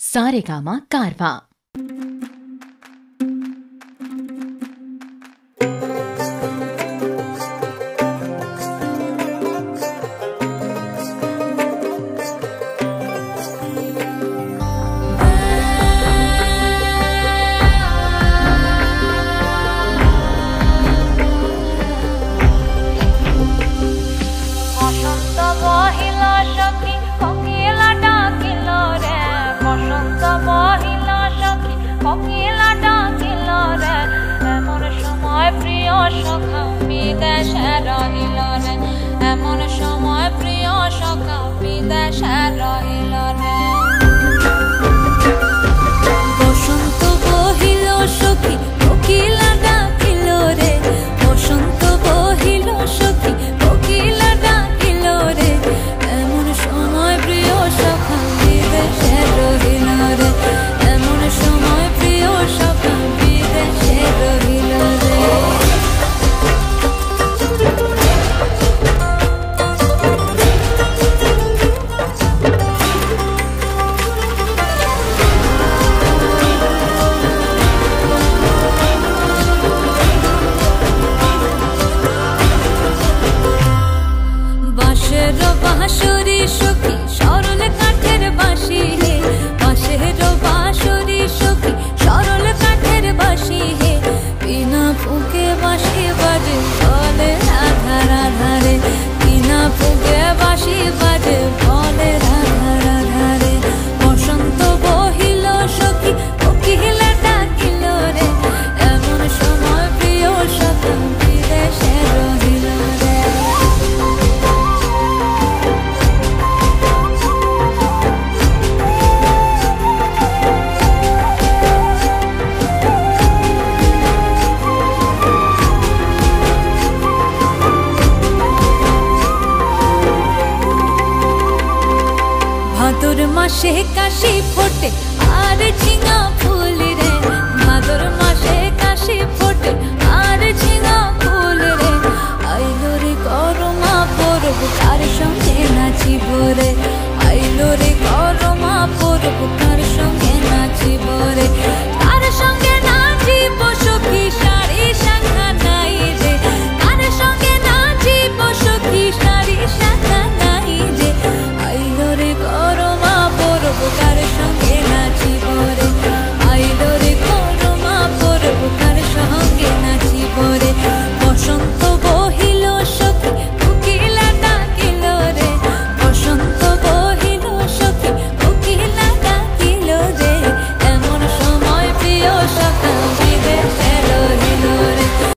सारेगामा कारवा। এমন সময় প্রিয় সখা বিদেশে রহিল রে। বসন্ত বহিল সখী কোকিলা ডাকিল রে, বসন্ত বহিল সখী কোকিলা ডাকিল রে। এমন সময় প্রিয় সখা বিদেশে রহিল রে, এমন সময় প্রিয় সখা বিদেশে রহিল রে। বাঁশরি সখী সরল কাঠের বাঁশি হে, বাঁশের বাঁশরি সখী সরল কাঠের বাঁশি হে। বিনা ফুঁকে বাঁশি বাজে বলে রাধা রাধা রে, বিনা ফুঁকে বাঁশি বাজে বলে রাধা রাধা রে। বসন্ত বহিল সখী কোকিলা ডাকিল রে, এমন সময় প্রিয় সখা বিদেশে রহিল রে। ভাদর মাসে কাশি ফোটে আর ঝিঙা ফুল রে, ভাদর মাসে কাশি ফোটে আর ঝিঙা ফুল রে। আইলো রে করমা পরব তার সঙ্গে নাচিব রে,